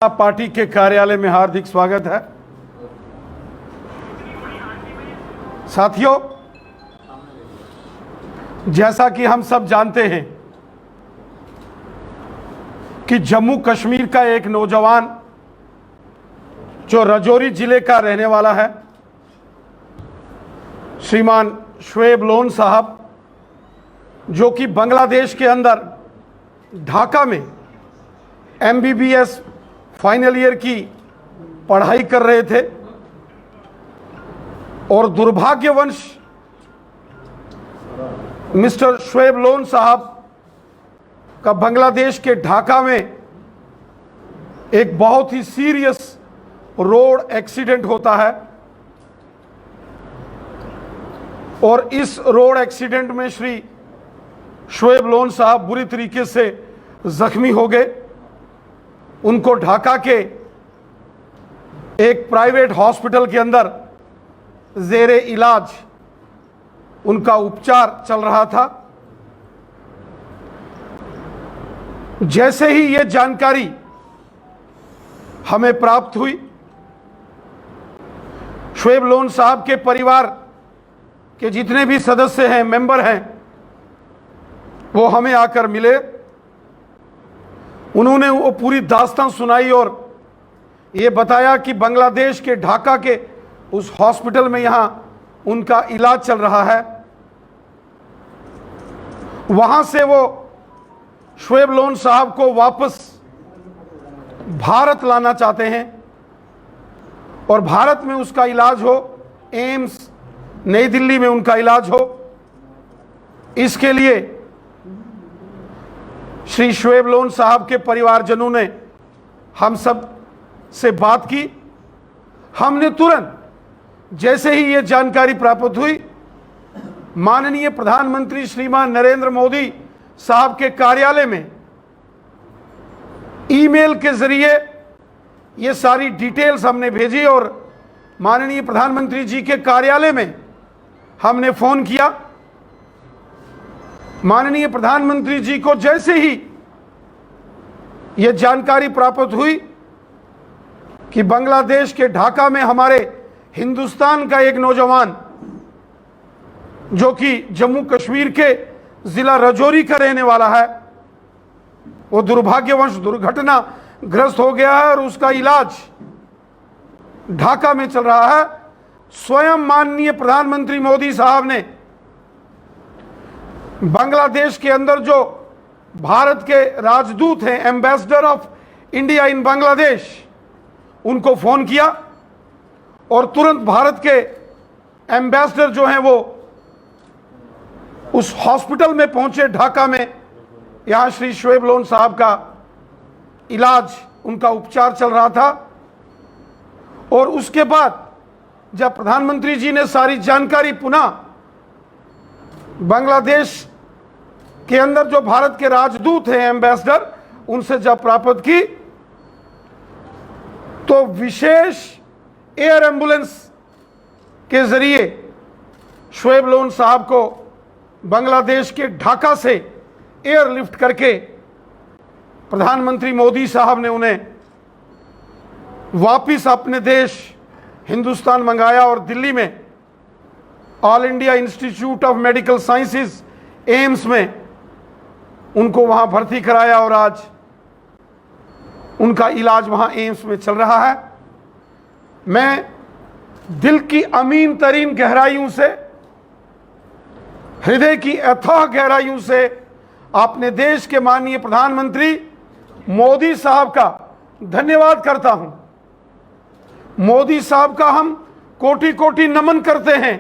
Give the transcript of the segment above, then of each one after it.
Party के कार्यालय में हार्दिक स्वागत है। साथियों, जैसा कि हम सब जानते हैं कि जम्मू कश्मीर का एक नौजवान जो राजौरी जिले का रहने वाला है, श्रीमान शुएब लोन साहब, जो कि बांग्लादेश के अंदर ढाका में MBBS फाइनल ईयर की पढ़ाई कर रहे थे और दुर्भाग्यवश मिस्टर शुएब लोन साहब का बांग्लादेश के ढाका में एक बहुत ही सीरियस रोड एक्सीडेंट होता है और इस रोड एक्सीडेंट में श्री शुएब लोन साहब बुरी तरीके से जख्मी हो गए। उनको ढाका के एक प्राइवेट हॉस्पिटल के अंदर जेरे इलाज उनका उपचार चल रहा था। जैसे ही ये जानकारी हमें प्राप्त हुई, शुएब लोन साहब के परिवार के जितने भी सदस्य हैं, मेंबर हैं, वो हमें आकर मिले। उन्होंने वो पूरी दास्तान सुनाई और ये बताया कि बांग्लादेश के ढाका के उस हॉस्पिटल में यहाँ उनका इलाज चल रहा है। वहाँ से वो शुएब लोन साहब को वापस भारत लाना चाहते हैं और भारत में उसका इलाज हो, एम्स नई दिल्ली में उनका इलाज हो। इसके लिए श्री शुएब लोन साहब के परिवारजनों ने हम सब से बात की। हमने तुरंत जैसे ही ये जानकारी प्राप्त हुई, माननीय प्रधानमंत्री श्रीमान नरेंद्र मोदी साहब के कार्यालय में ईमेल के जरिए ये सारी डिटेल्स हमने भेजी और माननीय प्रधानमंत्री जी के कार्यालय में हमने फोन किया। माननीय प्रधानमंत्री जी को जैसे ही यह जानकारी प्राप्त हुई कि बांग्लादेश के ढाका में हमारे हिंदुस्तान का एक नौजवान जो कि जम्मू कश्मीर के जिला राजौरी का रहने वाला है, वो दुर्भाग्यवश दुर्घटना ग्रस्त हो गया है और उसका इलाज ढाका में चल रहा है। स्वयं माननीय प्रधानमंत्री मोदी साहब ने बांग्लादेश के अंदर जो भारत के राजदूत हैं, ambassador of India in Bangladesh, उनको फोन किया और तुरंत भारत के एम्बेसडर जो हैं वो उस हॉस्पिटल में पहुंचे ढाका में। यहां श्री शुएब लोन साहब का इलाज, उनका उपचार चल रहा था। और उसके बाद जब प्रधानमंत्री जी ने सारी जानकारी पुनः बांग्लादेश के अंदर जो भारत के राजदूत हैं, एम्बेसडर, उनसे जब प्राप्त की, तो विशेष एयर एम्बुलेंस के जरिए शुएब लोन साहब को बांग्लादेश के ढाका से एयरलिफ्ट करके प्रधानमंत्री मोदी साहब ने उन्हें वापिस अपने देश हिंदुस्तान मंगाया और दिल्ली में all India institute of medical sciences AIIMS में उनको वहां भर्ती कराया और आज उनका इलाज वहां एम्स में चल रहा है। मैं दिल की अमीन तरीन गहराइयों से, हृदय की अथाह गहराइयों से अपने देश के माननीय प्रधानमंत्री मोदी साहब का धन्यवाद करता हूं। मोदी साहब का हम कोटि कोटि नमन करते हैं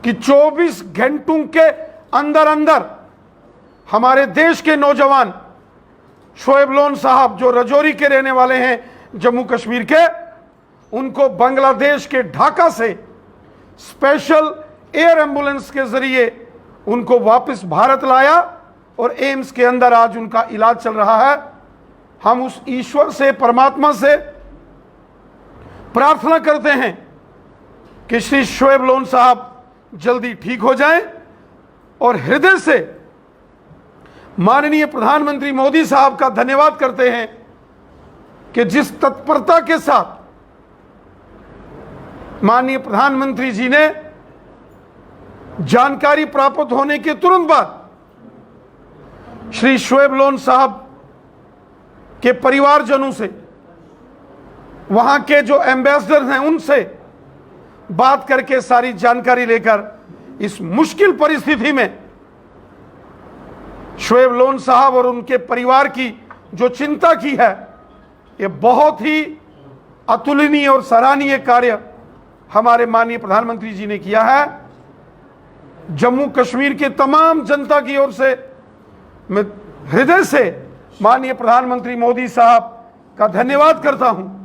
कि 24 घंटों के अंदर अंदर हमारे देश के नौजवान शुएब लोन साहब, जो राजौरी के रहने वाले हैं जम्मू कश्मीर के, उनको बांग्लादेश के ढाका से स्पेशल एयर एम्बुलेंस के जरिए उनको वापस भारत लाया और एम्स के अंदर आज उनका इलाज चल रहा है। हम उस ईश्वर से, परमात्मा से प्रार्थना करते हैं कि श्री शुएब लोन साहब जल्दी ठीक हो जाएं और हृदय से माननीय प्रधानमंत्री मोदी साहब का धन्यवाद करते हैं कि जिस तत्परता के साथ माननीय प्रधानमंत्री जी ने जानकारी प्राप्त होने के तुरंत बाद श्री शोएब लोन साहब के परिवारजनों से, वहां के जो एम्बेसडर हैं उनसे बात करके सारी जानकारी लेकर इस मुश्किल परिस्थिति में शोएब लोन साहब और उनके परिवार की जो चिंता की है, ये बहुत ही अतुलनीय और सराहनीय कार्य हमारे माननीय प्रधानमंत्री जी ने किया है। जम्मू कश्मीर के तमाम जनता की ओर से मैं हृदय से माननीय प्रधानमंत्री मोदी साहब का धन्यवाद करता हूं